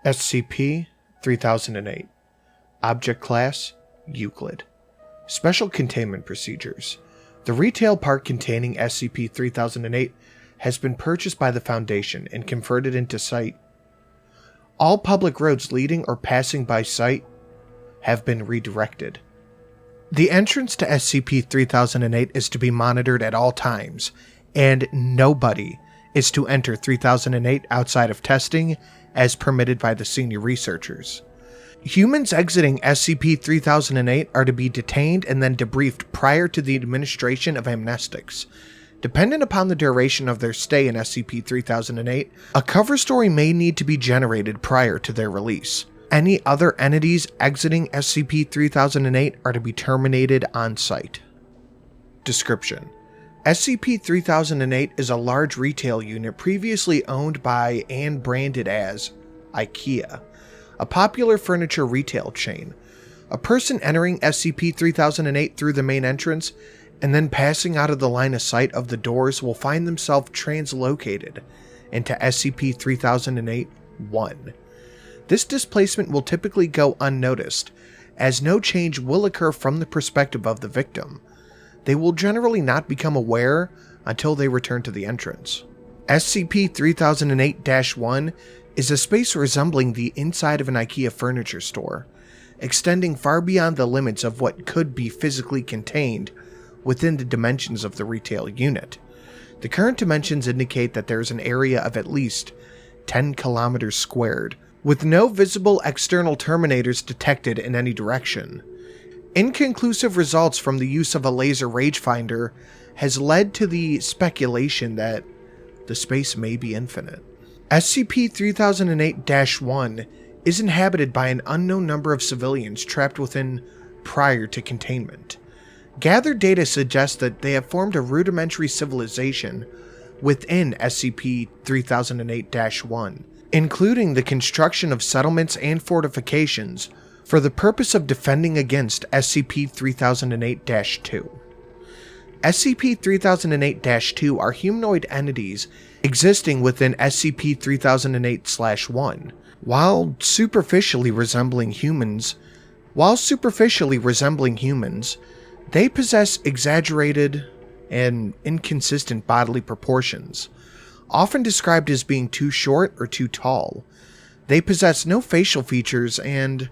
SCP-3008. Object Class: Euclid. Special Containment Procedures. The retail park containing SCP-3008 has been purchased by the Foundation and converted into site. All public roads leading or passing by site have been redirected. The entrance to SCP-3008 is to be monitored at all times, and nobody is to enter 3008 outside of testing as permitted by the senior researchers. Humans exiting SCP-3008 are to be detained and then debriefed prior to the administration of amnestics. Dependent upon the duration of their stay in SCP-3008, a cover story may need to be generated prior to their release. Any other entities exiting SCP-3008 are to be terminated on site. Description: SCP-3008 is a large retail unit previously owned by and branded as Ikea, a popular furniture retail chain. A person entering SCP-3008 through the main entrance and then passing out of the line of sight of the doors will find themselves translocated into SCP-3008-1. This displacement will typically go unnoticed, as no change will occur from the perspective of the victim. They will generally not become aware until they return to the entrance. SCP-3008-1 is a space resembling the inside of an IKEA furniture store, extending far beyond the limits of what could be physically contained within the dimensions of the retail unit. The current dimensions indicate that there is an area of at least 10 kilometers squared, with no visible external terminators detected in any direction. Inconclusive results from the use of a laser rangefinder has led to the speculation that the space may be infinite. SCP-3008-1 is inhabited by an unknown number of civilians trapped within prior to containment. Gathered data suggests that they have formed a rudimentary civilization within SCP-3008-1, including the construction of settlements and fortifications for the purpose of defending against SCP-3008-2. SCP-3008-2 are humanoid entities existing within SCP-3008-1. While superficially resembling humans, they possess exaggerated and inconsistent bodily proportions, often described as being too short or too tall. They possess no facial features and,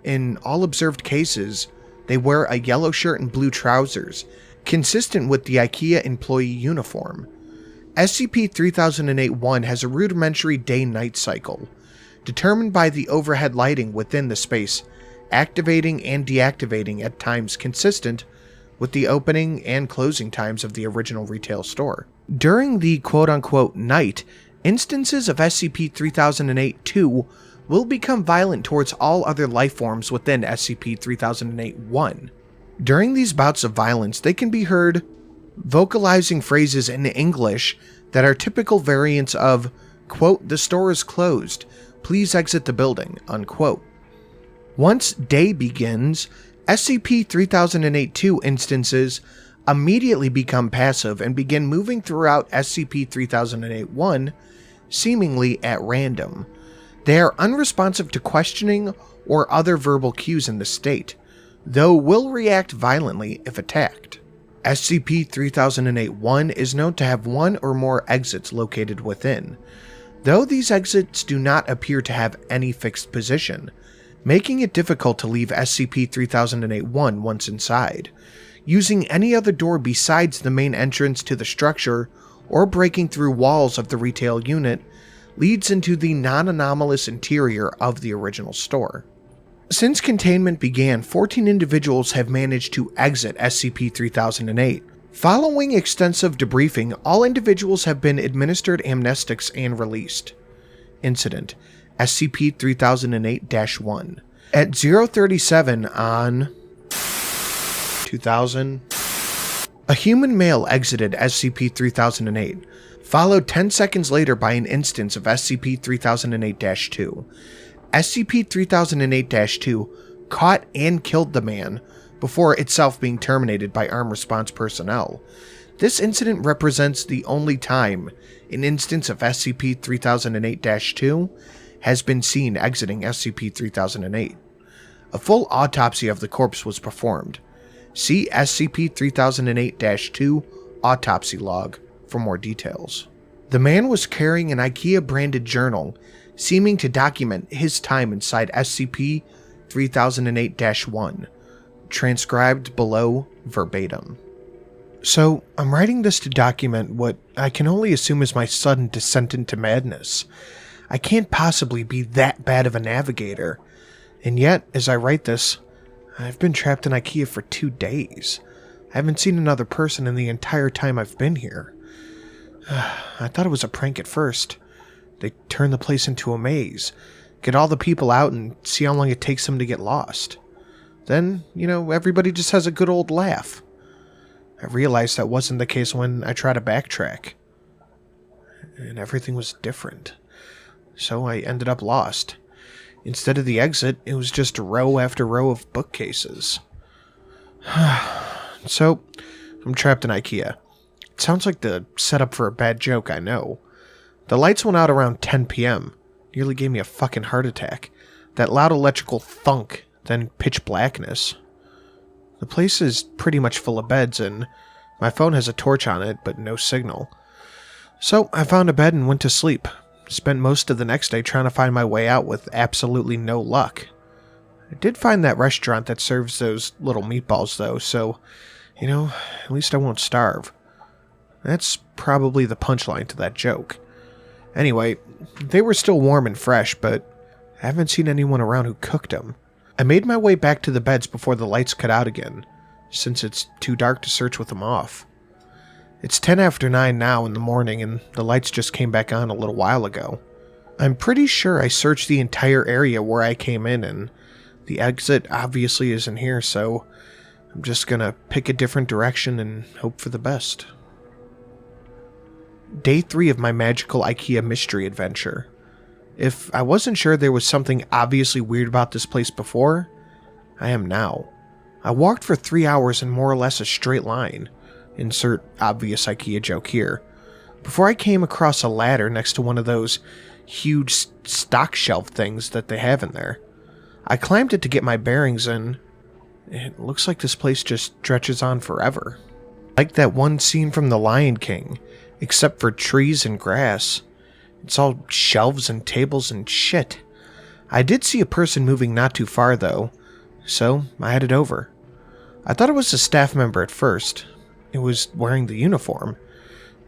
in all observed cases, they wear a yellow shirt and blue trousers, consistent with the IKEA employee uniform. SCP-3008-1 has a rudimentary day-night cycle, determined by the overhead lighting within the space, activating and deactivating at times consistent with the opening and closing times of the original retail store. During the quote-unquote night, instances of SCP-3008-2 will become violent towards all other life forms within SCP-3008-1. During these bouts of violence, they can be heard vocalizing phrases in English that are typical variants of, quote, "The store is closed, please exit the building," unquote. Once day begins, SCP-3008-2 instances immediately become passive and begin moving throughout SCP-3008-1, seemingly at random. They are unresponsive to questioning or other verbal cues in the state, though will react violently if attacked. SCP-3008-1 is known to have one or more exits located within, though these exits do not appear to have any fixed position, making it difficult to leave SCP-3008-1 once inside. Using any other door besides the main entrance to the structure or breaking through walls of the retail unit leads into the non-anomalous interior of the original store. Since containment began, 14 individuals have managed to exit SCP-3008. Following extensive debriefing, all individuals have been administered amnestics and released. Incident: SCP-3008-1. At 0:37 on 2000, a human male exited SCP-3008, followed 10 seconds later by an instance of SCP-3008-2. SCP-3008-2 caught and killed the man before itself being terminated by armed response personnel. This incident represents the only time an instance of SCP-3008-2 has been seen exiting SCP-3008. A full autopsy of the corpse was performed. See SCP-3008-2 autopsy log for more details. The man was carrying an Ikea-branded journal, seeming to document his time inside SCP-3008-1, transcribed below verbatim. So, I'm writing this to document what I can only assume is my sudden descent into madness. I can't possibly be that bad of a navigator, and yet, as I write this, I've been trapped in Ikea for 2 days. I haven't seen another person in the entire time I've been here. I thought it was a prank at first. They turn the place into a maze, get all the people out and see how long it takes them to get lost. Then, everybody just has a good old laugh. I realized that wasn't the case when I tried to backtrack. And everything was different. So I ended up lost. Instead of the exit, it was just row after row of bookcases. So, I'm trapped in Ikea. It sounds like the setup for a bad joke, I know. The lights went out around 10 p.m. Nearly gave me a fucking heart attack. That loud electrical thunk, then pitch blackness. The place is pretty much full of beds, and my phone has a torch on it, but no signal. So, I found a bed and went to sleep. Spent most of the next day trying to find my way out with absolutely no luck. I did find that restaurant that serves those little meatballs, though, so, at least I won't starve. That's probably the punchline to that joke. Anyway, they were still warm and fresh, but I haven't seen anyone around who cooked them. I made my way back to the beds before the lights cut out again, since it's too dark to search with them off. It's 10 after 9 now in the morning, and the lights just came back on a little while ago. I'm pretty sure I searched the entire area where I came in, and the exit obviously isn't here, so I'm just gonna pick a different direction and hope for the best. Day 3 of my magical Ikea mystery adventure. If I wasn't sure there was something obviously weird about this place before, I am now. I walked for 3 hours in more or less a straight line. Insert obvious Ikea joke here. Before I came across a ladder next to one of those huge stock shelf things that they have in there. I climbed it to get my bearings, and it looks like this place just stretches on forever. Like that one scene from The Lion King, except for trees and grass. It's all shelves and tables and shit. I did see a person moving not too far, though, so I headed over. I thought it was a staff member at first. It was wearing the uniform.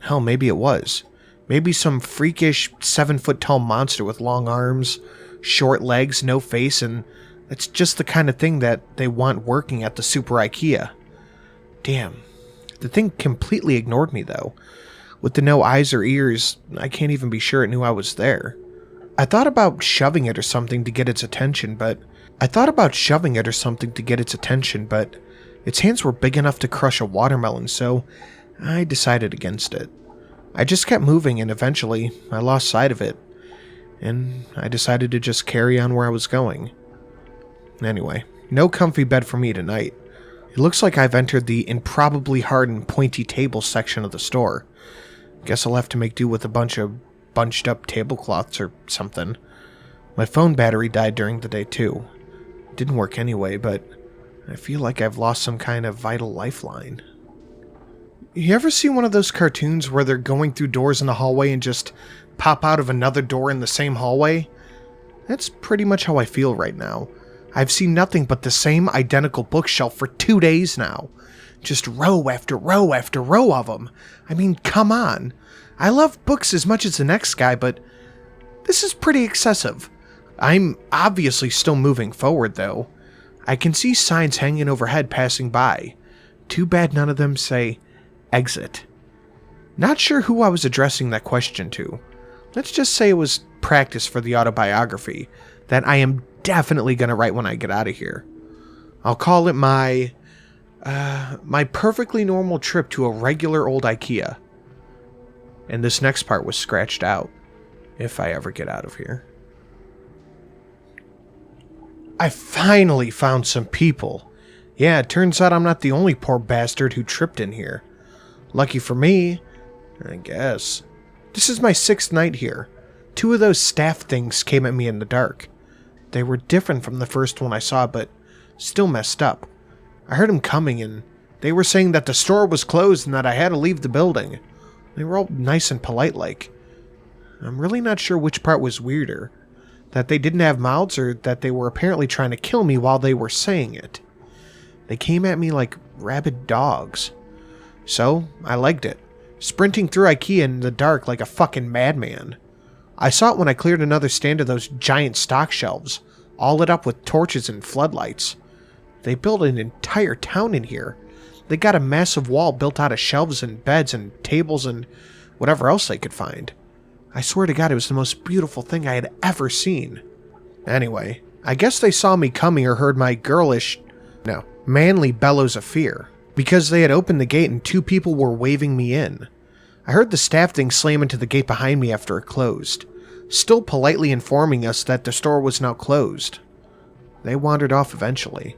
Hell, maybe it was. Maybe some freakish 7-foot-tall monster with long arms, short legs, no face, and that's just the kind of thing that they want working at the Super Ikea. Damn. The thing completely ignored me, though. With the no eyes or ears, I can't even be sure it knew I was there. I thought about shoving it or something to get its attention, but its hands were big enough to crush a watermelon, so I decided against it. I just kept moving, and eventually I lost sight of it, and I decided to just carry on where I was going. Anyway, no comfy bed for me tonight. It looks like I've entered the improbably hard and pointy table section of the store. Guess I'll have to make do with a bunch of bunched up tablecloths or something. My phone battery died during the day too. It didn't work anyway, but I feel like I've lost some kind of vital lifeline. You ever see one of those cartoons where they're going through doors in the hallway and just pop out of another door in the same hallway? That's pretty much how I feel right now. I've seen nothing but the same identical bookshelf for 2 days now. Just row after row after row of them. I mean, come on. I love books as much as the next guy, but this is pretty excessive. I'm obviously still moving forward, though. I can see signs hanging overhead passing by. Too bad none of them say, exit. Not sure who I was addressing that question to. Let's just say it was practice for the autobiography that I am definitely going to write when I get out of here. I'll call it my perfectly normal trip to a regular old Ikea. And this next part was scratched out, if I ever get out of here. I finally found some people. Yeah, it turns out I'm not the only poor bastard who tripped in here. Lucky for me, I guess. This is my 6th night here. 2 of those staff things came at me in the dark. They were different from the first one I saw, but still messed up. I heard them coming, and they were saying that the store was closed and that I had to leave the building. They were all nice and polite-like. I'm really not sure which part was weirder, that they didn't have mouths or that they were apparently trying to kill me while they were saying it. They came at me like rabid dogs. So, I legged it, sprinting through Ikea in the dark like a fucking madman. I saw it when I cleared another stand of those giant stock shelves, all lit up with torches and floodlights. They built an entire town in here. They got a massive wall built out of shelves and beds and tables and whatever else they could find. I swear to God, it was the most beautiful thing I had ever seen. Anyway, I guess they saw me coming or heard my manly bellows of fear, because they had opened the gate and 2 people were waving me in. I heard the staff thing slam into the gate behind me after it closed, still politely informing us that the store was now closed. They wandered off eventually.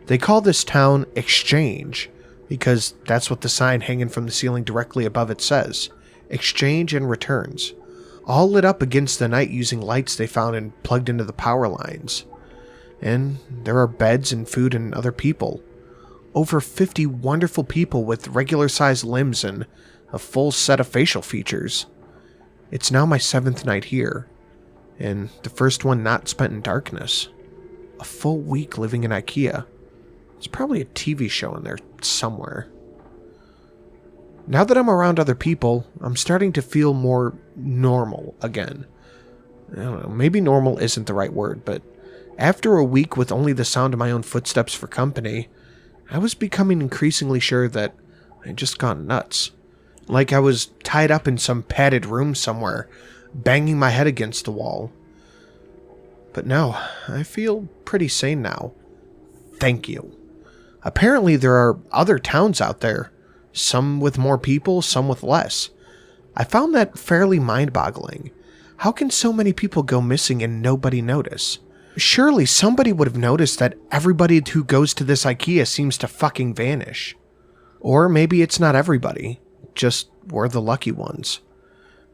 They call this town Exchange, because that's what the sign hanging from the ceiling directly above it says. Exchange and Returns. All lit up against the night using lights they found and plugged into the power lines. And there are beds and food and other people. Over 50 wonderful people with regular-sized limbs and a full set of facial features. It's now my 7th night here, and the first one not spent in darkness. A full week living in Ikea. There's probably a TV show in there somewhere. Now that I'm around other people, I'm starting to feel more normal again. I don't know, maybe normal isn't the right word, but after a week with only the sound of my own footsteps for company, I was becoming increasingly sure that I'd just gone nuts. Like I was tied up in some padded room somewhere, banging my head against the wall. But no, I feel pretty sane now. Thank you. Apparently there are other towns out there, some with more people, some with less. I found that fairly mind-boggling. How can so many people go missing and nobody notice? Surely somebody would have noticed that everybody who goes to this Ikea seems to fucking vanish. Or maybe it's not everybody, just we're the lucky ones.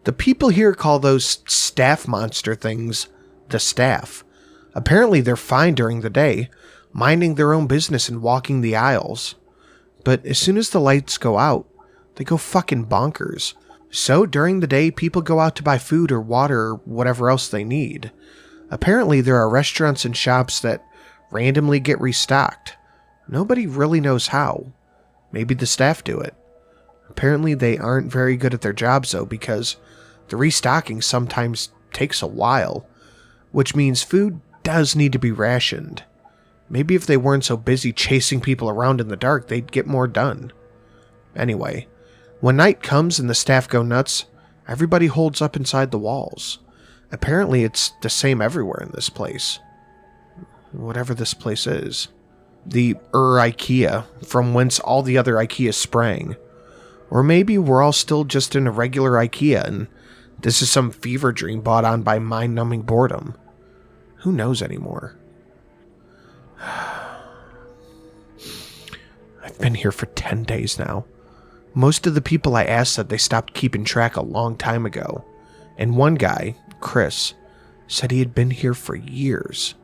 The people here call those staff monster things the staff. Apparently they're fine during the day, minding their own business and walking the aisles. But as soon as the lights go out, they go fucking bonkers. So during the day, people go out to buy food or water or whatever else they need. Apparently there are restaurants and shops that randomly get restocked. Nobody really knows how. Maybe the staff do it. Apparently they aren't very good at their jobs though, because the restocking sometimes takes a while, which means food does need to be rationed. Maybe if they weren't so busy chasing people around in the dark, they'd get more done. Anyway, when night comes and the staff go nuts, everybody holds up inside the walls. Apparently it's the same everywhere in this place. Whatever this place is. The Ikea, from whence all the other Ikeas sprang. Or maybe we're all still just in a regular Ikea and this is some fever dream brought on by mind-numbing boredom. Who knows anymore? I've been here for 10 days now. Most of the people I asked said they stopped keeping track a long time ago. And one guy, Chris, said he had been here for years.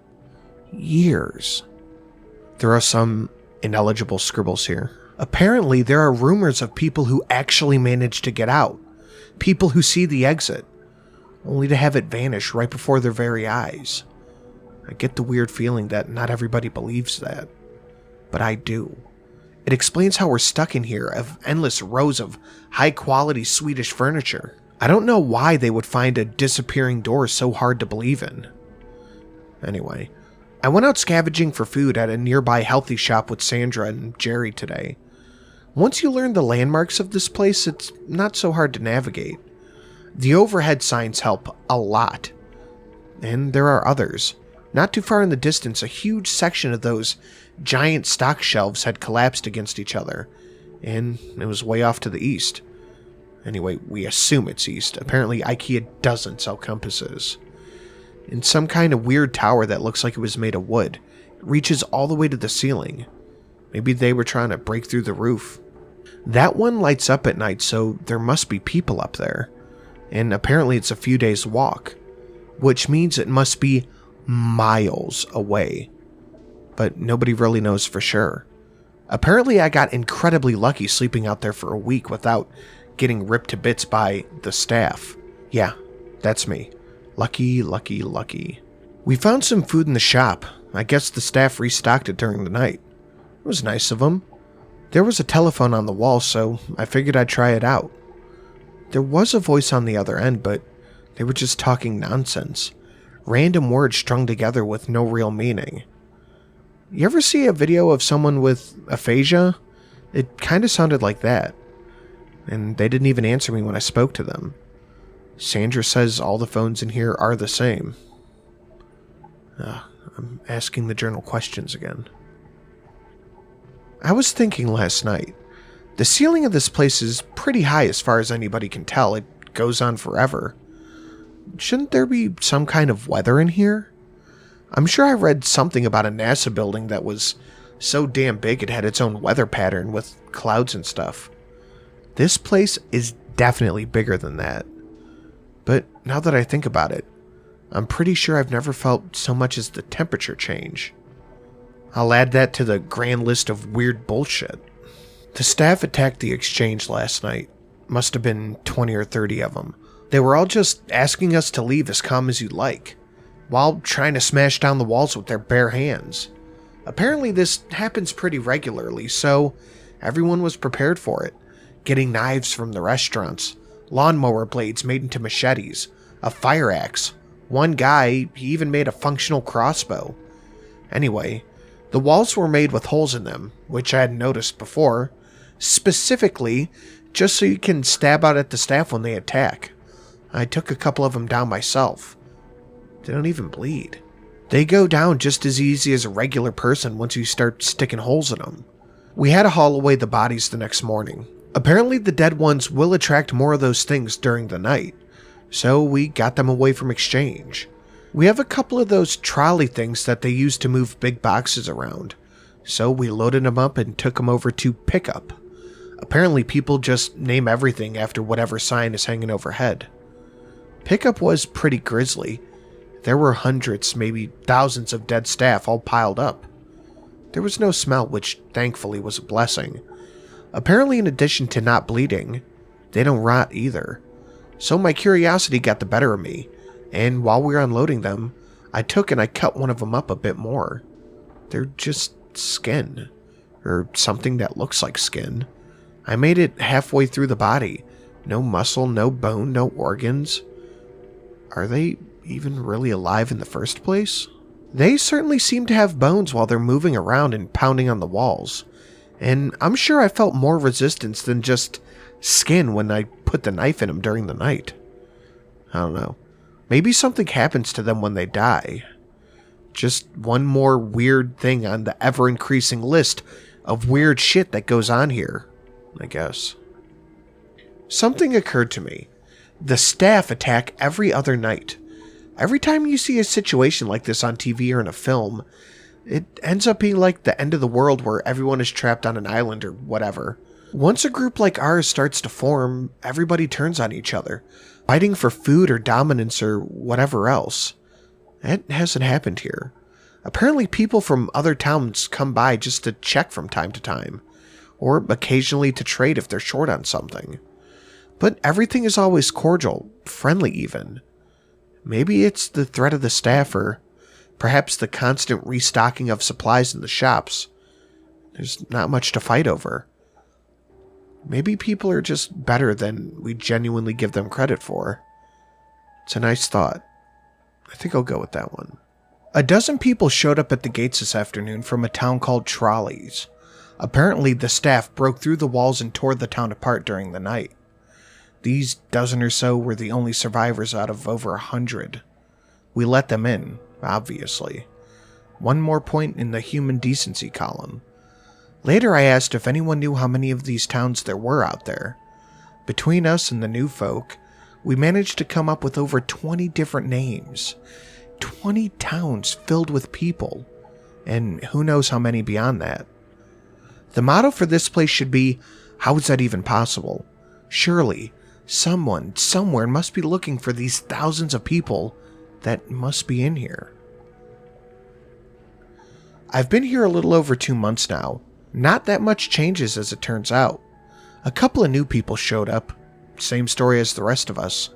Years. There are some ineligible scribbles here. Apparently, there are rumors of people who actually managed to get out. People who see the exit, only to have it vanish right before their very eyes. I get the weird feeling that not everybody believes that, but I do. It explains how we're stuck in here of endless rows of high-quality Swedish furniture. I don't know why they would find a disappearing door so hard to believe in. Anyway, I went out scavenging for food at a nearby healthy shop with Sandra and Jerry today. Once you learn the landmarks of this place, it's not so hard to navigate. The overhead signs help a lot. And there are others. Not too far in the distance, a huge section of those giant stock shelves had collapsed against each other, and it was way off to the east. Anyway, we assume it's east. Apparently Ikea doesn't sell compasses. In some kind of weird tower that looks like it was made of wood. It reaches all the way to the ceiling. Maybe they were trying to break through the roof. That one lights up at night, so there must be people up there. and apparently it's a few days' walk, which means it must be miles away. But nobody really knows for sure. Apparently I got incredibly lucky sleeping out there for a week without getting ripped to bits by the staff. Yeah, that's me. Lucky, lucky, lucky. We found some food in the shop. I guess the staff restocked it during the night. It was nice of them. There was a telephone on the wall, so I figured I'd try it out. There was a voice on the other end, but they were just talking nonsense. Random words strung together with no real meaning. You ever see a video of someone with aphasia? It kind of sounded like that. And they didn't even answer me when I spoke to them. Sandra says all the phones in here are the same. I'm asking the journal questions again. I was thinking last night. The ceiling of this place is pretty high as far as anybody can tell. It goes on forever. Shouldn't there be some kind of weather in here? I'm sure I read something about a NASA building that was so damn big it had its own weather pattern with clouds and stuff. This place is definitely bigger than that. But now that I think about it, I'm pretty sure I've never felt so much as the temperature change. I'll add that to the grand list of weird bullshit. The staff attacked the exchange last night. Must have been 20 or 30 of them. They were all just asking us to leave as calm as you'd like, while trying to smash down the walls with their bare hands. Apparently this happens pretty regularly, so everyone was prepared for it. Getting knives from the restaurants, lawnmower blades made into machetes, a fire axe. One guy, he even made a functional crossbow. Anyway, the walls were made with holes in them, which I hadn't noticed before, specifically just so you can stab out at the staff when they attack. I took a couple of them down myself. They don't even bleed. They go down just as easy as a regular person once you start sticking holes in them. We had to haul away the bodies the next morning. Apparently the dead ones will attract more of those things during the night, so we got them away from exchange. We have a couple of those trolley things that they use to move big boxes around, so we loaded them up and took them over to pickup. Apparently people just name everything after whatever sign is hanging overhead. Pickup was pretty grisly. There were hundreds, maybe thousands of dead staff all piled up. There was no smell, which thankfully was a blessing. Apparently in addition to not bleeding, they don't rot either. So my curiosity got the better of me, and while we were unloading them, I took and I cut one of them up a bit more. They're just skin, or something that looks like skin. I made it halfway through the body. No muscle, no bone, no organs. Are they even really alive in the first place? They certainly seem to have bones while they're moving around and pounding on the walls. And I'm sure I felt more resistance than just skin when I put the knife in them during the night. I don't know. Maybe something happens to them when they die. Just one more weird thing on the ever-increasing list of weird shit that goes on here, I guess. Something occurred to me. The staff attack every other night. Every time you see a situation like this on TV or in a film, it ends up being like the end of the world where everyone is trapped on an island or whatever. Once a group like ours starts to form, everybody turns on each other, fighting for food or dominance or whatever else. That hasn't happened here. Apparently people from other towns come by just to check from time to time, or occasionally to trade if they're short on something. But everything is always cordial, friendly even. Maybe it's the threat of the staff, or perhaps the constant restocking of supplies in the shops. There's not much to fight over. Maybe people are just better than we genuinely give them credit for. It's a nice thought. I think I'll go with that one. A dozen people showed up at the gates this afternoon from a town called Trolleys. Apparently the staff broke through the walls and tore the town apart during the night. These dozen or so were the only survivors out of over 100. We let them in, obviously. One more point in the human decency column. Later I asked if anyone knew how many of these towns there were out there. Between us and the new folk, we managed to come up with over 20 different names. 20 towns filled with people, and who knows how many beyond that. The motto for this place should be, how is that even possible? Surely, Someone, somewhere must be looking for these thousands of people that must be in here. I've been here a little over 2 months now. Not that much changes as it turns out. A couple of new people showed up. Same story as the rest of us.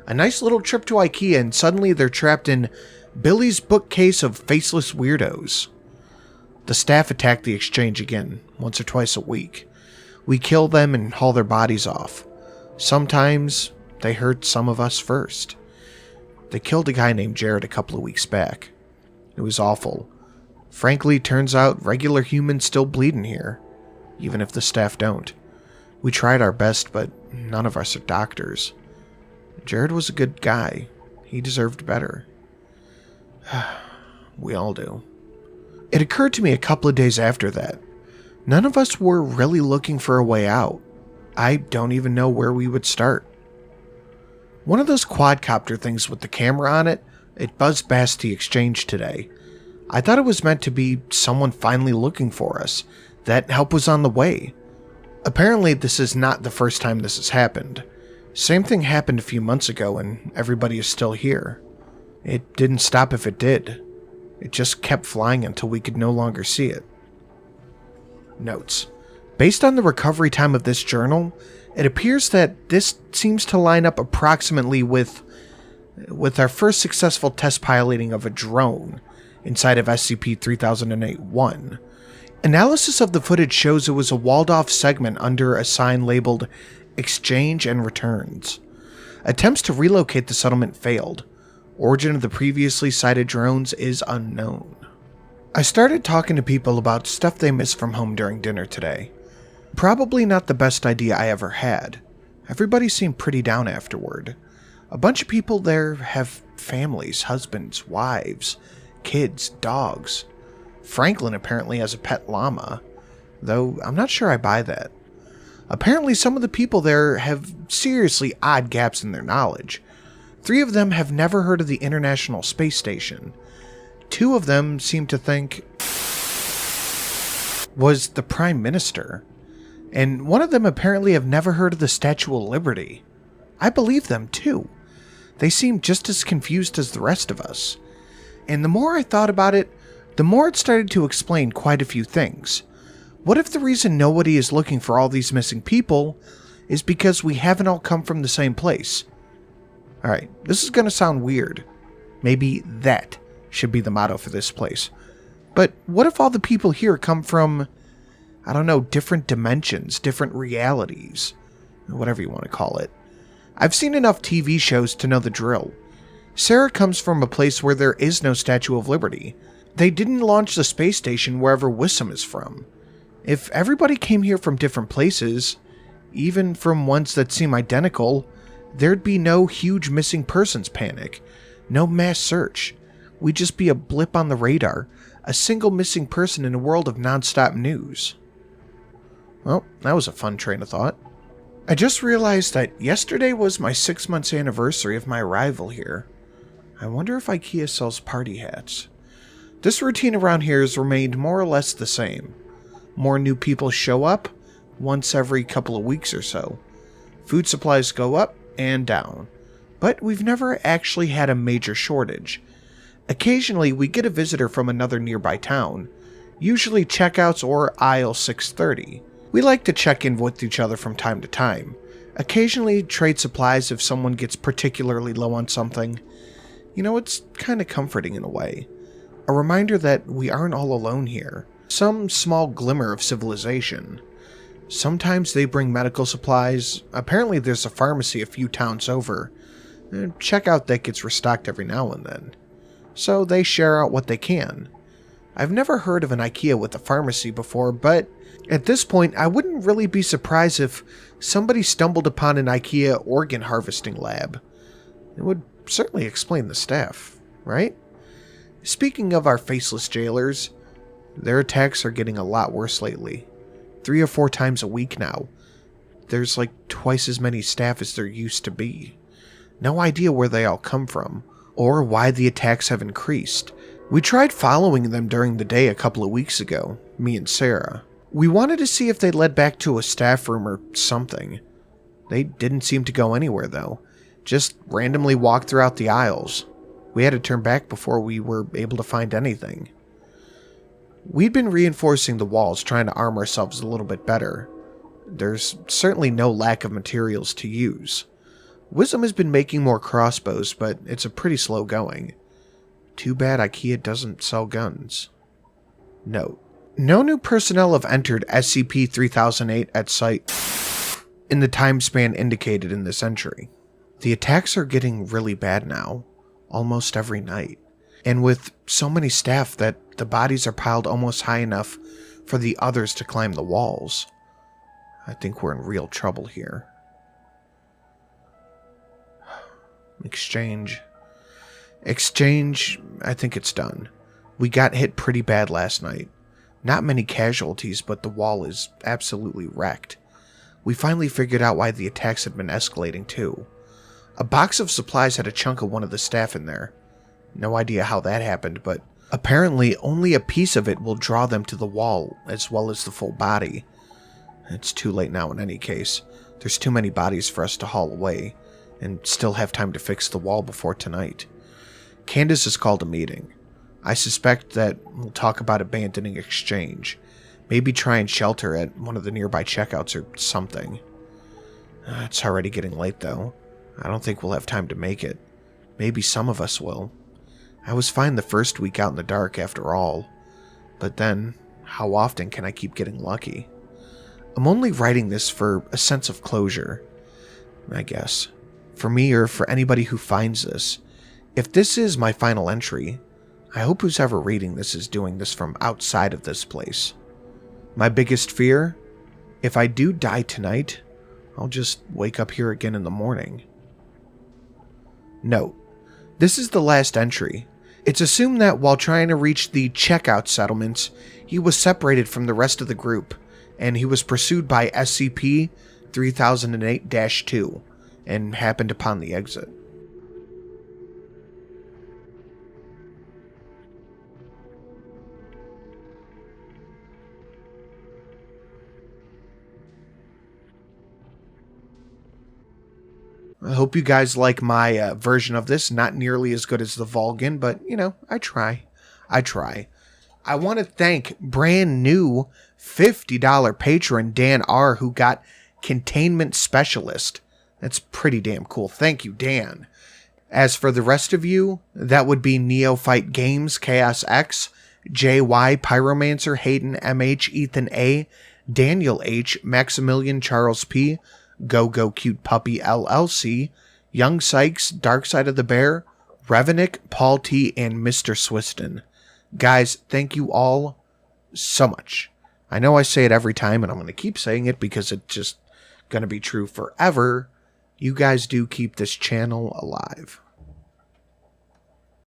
A nice little trip to Ikea and suddenly they're trapped in Billy's bookcase of faceless weirdos. The staff attack the exchange again, once or twice a week. We kill them and haul their bodies off. Sometimes they hurt some of us first. They killed a guy named Jared a couple of weeks back. It was awful. Frankly, turns out regular humans still bleed in here, even if the staff don't. We tried our best, but none of us are doctors. Jared was a good guy. He deserved better. We all do. It occurred to me a couple of days after that. None of us were really looking for a way out. I don't even know where we would start. One of those quadcopter things with the camera on it, it buzzed past the exchange today. I thought it was meant to be someone finally looking for us, that help was on the way. Apparently this is not the first time this has happened. Same thing happened a few months ago and everybody is still here. It didn't stop if it did. It just kept flying until we could no longer see it. Notes. Based on the recovery time of this journal, it appears that this seems to line up approximately with our first successful test piloting of a drone inside of SCP-3008-1. Analysis of the footage shows it was a walled-off segment under a sign labeled Exchange and Returns. Attempts to relocate the settlement failed. Origin of the previously sighted drones is unknown. I started talking to people about stuff they missed from home during dinner today. Probably not the best idea I ever had. Everybody seemed pretty down afterward. A bunch of people there have families, husbands, wives, kids, dogs. Franklin apparently has a pet llama, though I'm not sure I buy that. Apparently some of the people there have seriously odd gaps in their knowledge. 3 of them have never heard of the International Space Station. 2 of them seem to think was the Prime Minister. And one of them apparently have never heard of the Statue of Liberty. I believe them too. They seem just as confused as the rest of us. And the more I thought about it, the more it started to explain quite a few things. What if the reason nobody is looking for all these missing people is because we haven't all come from the same place? Alright, this is going to sound weird. Maybe that should be the motto for this place. But what if all the people here come from, I don't know, different dimensions, different realities, whatever you want to call it. I've seen enough TV shows to know the drill. Sarah comes from a place where there is no Statue of Liberty. They didn't launch the space station wherever Wissam is from. If everybody came here from different places, even from ones that seem identical, there'd be no huge missing persons panic, no mass search. We'd just be a blip on the radar, a single missing person in a world of non-stop news. Well, that was a fun train of thought. I just realized that yesterday was my 6 months anniversary of my arrival here. I wonder if Ikea sells party hats. This routine around here has remained more or less the same. More new people show up once every couple of weeks or so. Food supplies go up and down, but we've never actually had a major shortage. Occasionally we get a visitor from another nearby town, usually checkouts or aisle 630. We like to check in with each other from time to time, occasionally trade supplies if someone gets particularly low on something. You know, it's kind of comforting in a way. A reminder that we aren't all alone here. Some small glimmer of civilization. Sometimes they bring medical supplies. Apparently there's a pharmacy a few towns over. Checkout that gets restocked every now and then. So they share out what they can. I've never heard of an Ikea with a pharmacy before, but at this point I wouldn't really be surprised if somebody stumbled upon an Ikea organ harvesting lab. It would certainly explain the staff, right? Speaking of our faceless jailers, their attacks are getting a lot worse lately. 3 or 4 times a week now. There's like twice as many staff as there used to be. No idea where they all come from, or why the attacks have increased. We tried following them during the day a couple of weeks ago, me and Sarah. We wanted to see if they led back to a staff room or something. They didn't seem to go anywhere, though. Just randomly walked throughout the aisles. We had to turn back before we were able to find anything. We'd been reinforcing the walls, trying to arm ourselves a little bit better. There's certainly no lack of materials to use. Wisdom has been making more crossbows, but it's a pretty slow going. Too bad Ikea doesn't sell guns. Note: no new personnel have entered SCP-3008 at site in the time span indicated in this entry. The attacks are getting really bad now, almost every night, and with so many staff that the bodies are piled almost high enough for the others to climb the walls. I think we're in real trouble here. Exchange, I think it's done. We got hit pretty bad last night. Not many casualties, but the wall is absolutely wrecked. We finally figured out why the attacks had been escalating too. A box of supplies had a chunk of one of the staff in there. No idea how that happened, but apparently only a piece of it will draw them to the wall as well as the full body. It's too late now in any case. There's too many bodies for us to haul away, and still have time to fix the wall before tonight. Candace has called a meeting. I suspect that we'll talk about abandoning Exchange. Maybe try and shelter at one of the nearby checkouts or something. It's already getting late though. I don't think we'll have time to make it. Maybe some of us will. I was fine the first week out in the dark after all. But then, how often can I keep getting lucky? I'm only writing this for a sense of closure, I guess. For me or for anybody who finds this. If this is my final entry, I hope who's ever reading this is doing this from outside of this place. My biggest fear? If I do die tonight, I'll just wake up here again in the morning. Note: this is the last entry. It's assumed that while trying to reach the checkout settlements, he was separated from the rest of the group, and he was pursued by SCP-3008-2, and happened upon the exit. I hope you guys like my version of this. Not nearly as good as the Vulcan, but, you know, I try. I want to thank brand new $50 patron Dan R, who got Containment Specialist. That's pretty damn cool. Thank you, Dan. As for the rest of you, that would be Neophyte Games, Chaos X, JY, Pyromancer, Hayden MH, Ethan A, Daniel H, Maximilian Charles P, Go Cute Puppy LLC, Young Sykes, Dark Side of the Bear, Revenick, Paul T, and Mr. Swiston. Guys, thank you all so much. I know I say it every time, and I'm going to keep saying it because it's just going to be true forever. You guys do keep this channel alive.